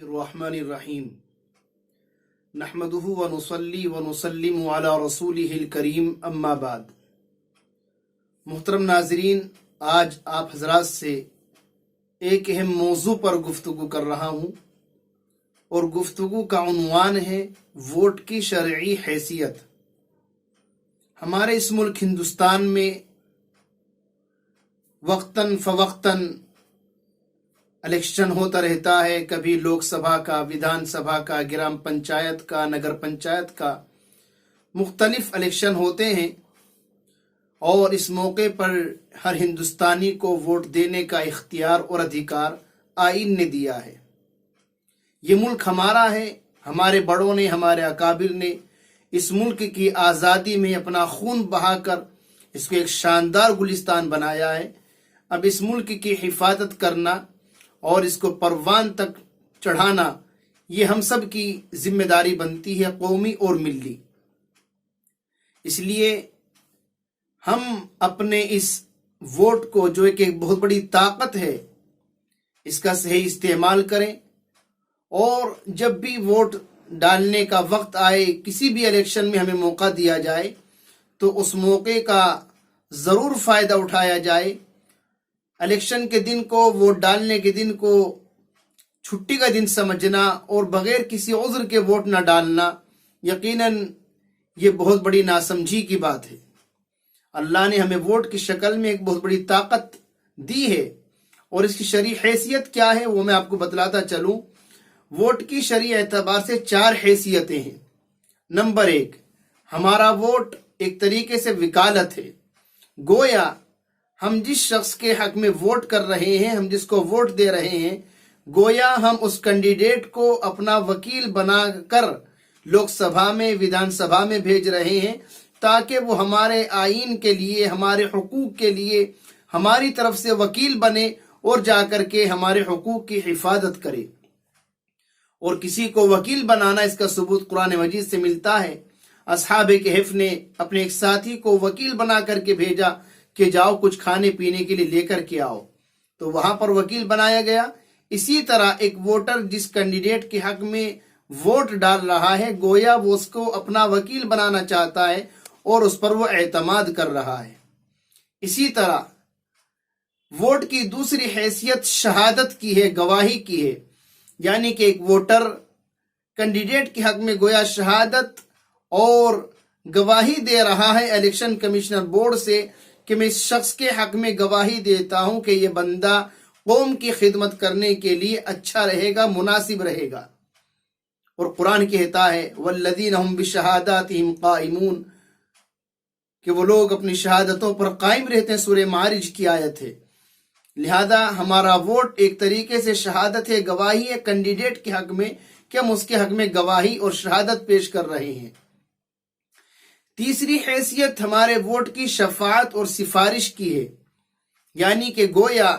الرحمن الرحیم نحمده ونصلی ونسلم علی رسولہ الکریم اما بعد۔ محترم ناظرین، آج آپ حضرات سے ایک اہم موضوع پر گفتگو کر رہا ہوں اور گفتگو کا عنوان ہے ووٹ کی شرعی حیثیت۔ ہمارے اس ملک ہندوستان میں وقتاً فوقتاً الیکشن ہوتا رہتا ہے، کبھی لوک سبھا کا، ویدھان سبھا کا، گرام پنچایت کا، نگر پنچایت کا، مختلف الیکشن ہوتے ہیں اور اس موقع پر ہر ہندوستانی کو ووٹ دینے کا اختیار اور ادھیکار آئین نے دیا ہے۔ یہ ملک ہمارا ہے، ہمارے بڑوں نے، ہمارے اکابر نے اس ملک کی آزادی میں اپنا خون بہا کر اس کو ایک شاندار گلستان بنایا ہے۔ اب اس ملک کی حفاظت کرنا اور اس کو پروان تک چڑھانا یہ ہم سب کی ذمہ داری بنتی ہے، قومی اور ملی۔ اس لیے ہم اپنے اس ووٹ کو، جو ایک بہت بڑی طاقت ہے، اس کا صحیح استعمال کریں اور جب بھی ووٹ ڈالنے کا وقت آئے، کسی بھی الیکشن میں ہمیں موقع دیا جائے تو اس موقع کا ضرور فائدہ اٹھایا جائے۔ الیکشن کے دن کو، ووٹ ڈالنے کے دن کو چھٹی کا دن سمجھنا اور بغیر کسی عذر کے ووٹ نہ ڈالنا یقیناً یہ بہت بڑی ناسمجھی کی بات ہے۔ اللہ نے ہمیں ووٹ کی شکل میں ایک بہت بڑی طاقت دی ہے اور اس کی شرعی حیثیت کیا ہے وہ میں آپ کو بتلاتا چلوں۔ ووٹ کی شرعی اعتبار سے 4 حیثیتیں ہیں۔ نمبر 1، ہمارا ووٹ ایک طریقے سے وکالت ہے، گویا ہم جس شخص کے حق میں ووٹ کر رہے ہیں، ہم جس کو ووٹ دے رہے ہیں، گویا ہم اس کینڈیڈیٹ کو اپنا وکیل بنا کر لوک سبھا میں، ویدھان سبھا میں بھیج رہے ہیں تاکہ وہ ہمارے آئین کے لیے، ہمارے حقوق کے لیے ہماری طرف سے وکیل بنے اور جا کر کے ہمارے حقوق کی حفاظت کرے۔ اور کسی کو وکیل بنانا، اس کا ثبوت قرآن مجید سے ملتا ہے۔ اصحاب کہف نے اپنے ایک ساتھی کو وکیل بنا کر کے بھیجا کہ جاؤ کچھ کھانے پینے کے لیے لے کر کے آؤ، تو وہاں پر وکیل بنایا گیا۔ اسی طرح ایک ووٹر جس کینڈیڈیٹ کے حق میں ووٹ ڈال رہا ہے، گویا وہ اس کو اپنا وکیل بنانا چاہتا ہے اور اس پر وہ اعتماد کر رہا ہے۔ اسی طرح ووٹ کی دوسری حیثیت شہادت کی ہے، گواہی کی ہے، یعنی کہ ایک ووٹر کینڈیڈیٹ کے حق میں گویا شہادت اور گواہی دے رہا ہے الیکشن کمشنر بورڈ سے کہ میں اس شخص کے حق میں گواہی دیتا ہوں کہ یہ بندہ قوم کی خدمت کرنے کے لیے اچھا رہے گا، مناسب رہے گا۔ اور قرآن کہتا ہے والذین هم بشہاداتہم قائمون، کہ وہ لوگ اپنی شہادتوں پر قائم رہتے ہیں، سورہ معارج کی آیت ہے۔ لہذا ہمارا ووٹ ایک طریقے سے شہادت ہے، گواہی ہے کینڈیڈیٹ کے حق میں کہ ہم اس کے حق میں گواہی اور شہادت پیش کر رہے ہیں۔ تیسری حیثیت ہمارے ووٹ کی شفاعت اور سفارش کی ہے، یعنی کہ گویا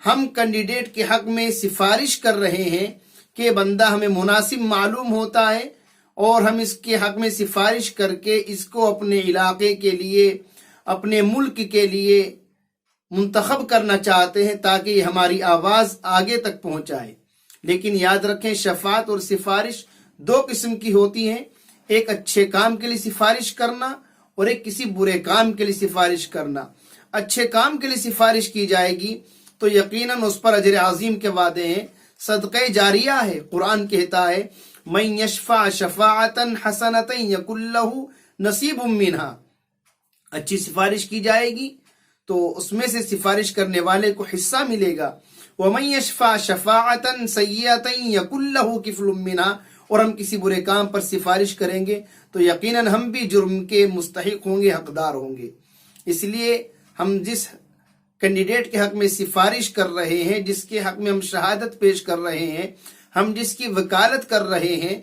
ہم کینڈیڈیٹ کے حق میں سفارش کر رہے ہیں کہ بندہ ہمیں مناسب معلوم ہوتا ہے اور ہم اس کے حق میں سفارش کر کے اس کو اپنے علاقے کے لیے، اپنے ملک کے لیے منتخب کرنا چاہتے ہیں تاکہ یہ ہماری آواز آگے تک پہنچائے۔ لیکن یاد رکھیں، شفاعت اور سفارش 2 قسم کی ہوتی ہیں، ایک اچھے کام کے لیے سفارش کرنا اور ایک کسی برے کام کے لیے سفارش کرنا۔ اچھے کام کے لیے سفارش کی جائے گی تو یقیناً اس پر اجر عظیم کے وعدے ہیں، صدقہ جاریہ ہے۔ قرآن کہتا ہے من یشفع شفاعتا حسنۃ یکن لہ نصیب منہا، اچھی سفارش کی جائے گی تو اس میں سے سفارش کرنے والے کو حصہ ملے گا۔ ومن یشفع شفاعتا سیئۃ یکن لہ کفل منہا، اور ہم کسی برے کام پر سفارش کریں گے تو یقیناً ہم بھی جرم کے مستحق ہوں گے، حقدار ہوں گے۔ اس لیے ہم جس کینڈیڈیٹ کے حق میں سفارش کر رہے ہیں، جس کے حق میں ہم شہادت پیش کر رہے ہیں، ہم جس کی وکالت کر رہے ہیں،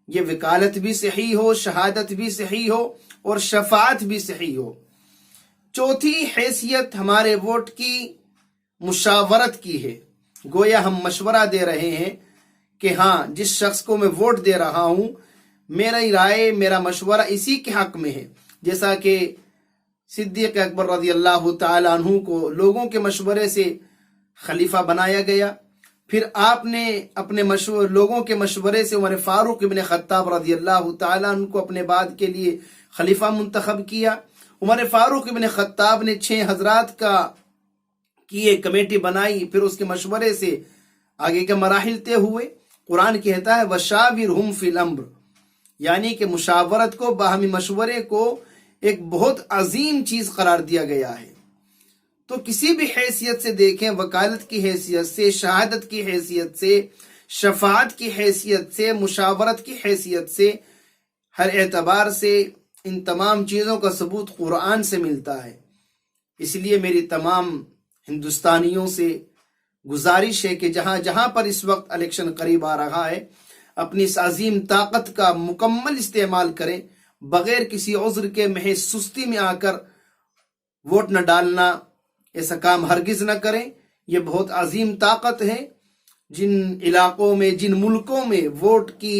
یہ وکالت بھی صحیح ہو، شہادت بھی صحیح ہو اور شفاعت بھی صحیح ہو۔ چوتھی حیثیت ہمارے ووٹ کی مشاورت کی ہے، گویا ہم مشورہ دے رہے ہیں کہ ہاں جس شخص کو میں ووٹ دے رہا ہوں، میری رائے، میرا مشورہ اسی کے حق میں ہے۔ جیسا کہ صدیق اکبر رضی اللہ تعالیٰ عنہ کو لوگوں کے مشورے سے خلیفہ بنایا گیا، پھر آپ نے اپنے لوگوں کے مشورے سے عمر فاروق ابن خطاب رضی اللہ تعالیٰ عنہ کو اپنے بعد کے لیے خلیفہ منتخب کیا۔ عمر فاروق ابن خطاب نے 6 حضرات کی ایک کمیٹی بنائی، پھر اس کے مشورے سے آگے کے مراحل طے ہوئے۔ قرآن کہتا ہے وَشَاوِرْهُمْ فِي الْأَمْرِ، یعنی کہ مشاورت کو، باہمی مشورے کو ایک بہت عظیم چیز قرار دیا گیا ہے۔ تو کسی بھی حیثیت سے دیکھیں، وکالت کی حیثیت سے، شہادت کی حیثیت سے، شفاعت کی حیثیت سے، مشاورت کی حیثیت سے، ہر اعتبار سے ان تمام چیزوں کا ثبوت قرآن سے ملتا ہے۔ اس لیے میری تمام ہندوستانیوں سے گزارش ہے کہ جہاں جہاں پر اس وقت الیکشن قریب آ رہا ہے، اپنی اس عظیم طاقت کا مکمل استعمال کریں، بغیر کسی عذر کے محض سستی میں آ کر ووٹ نہ ڈالنا، ایسا کام ہرگز نہ کریں۔ یہ بہت عظیم طاقت ہے۔ جن علاقوں میں، جن ملکوں میں ووٹ کی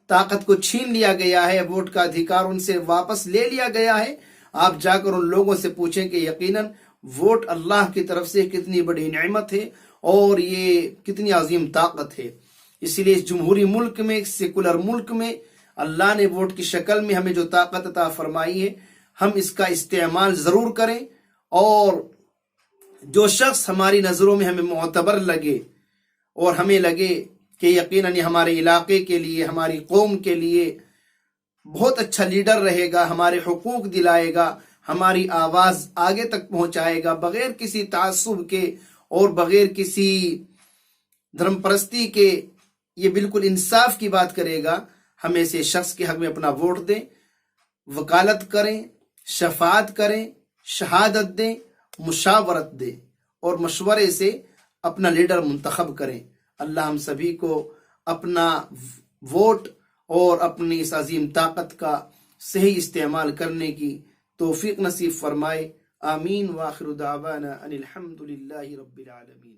طاقت کو چھین لیا گیا ہے، ووٹ کا ادھیکار ان سے واپس لے لیا گیا ہے، آپ جا کر ان لوگوں سے پوچھیں کہ یقیناً ووٹ اللہ کی طرف سے کتنی بڑی نعمت ہے اور یہ کتنی عظیم طاقت ہے۔ اس لیے اس جمہوری ملک میں، سیکولر ملک میں اللہ نے ووٹ کی شکل میں ہمیں جو طاقت عطا فرمائی ہے، ہم اس کا استعمال ضرور کریں، اور جو شخص ہماری نظروں میں ہمیں معتبر لگے اور ہمیں لگے کہ یقیناً یہ ہمارے علاقے کے لیے، ہماری قوم کے لیے بہت اچھا لیڈر رہے گا، ہمارے حقوق دلائے گا، ہماری آواز آگے تک پہنچائے گا، بغیر کسی تعصب کے اور بغیر کسی دھرم پرستی کے، یہ بالکل انصاف کی بات کرے گا، ہم ایسے شخص کے حق میں اپنا ووٹ دیں، وکالت کریں، شفاعت کریں، شہادت دیں، مشاورت دیں اور مشورے سے اپنا لیڈر منتخب کریں۔ اللہ ہم سبھی کو اپنا ووٹ اور اپنی اس عظیم طاقت کا صحیح استعمال کرنے کی توفیق نصیب فرمائے۔ آمین۔ وآخر دعوانا ان الحمد للہ رب العالمین۔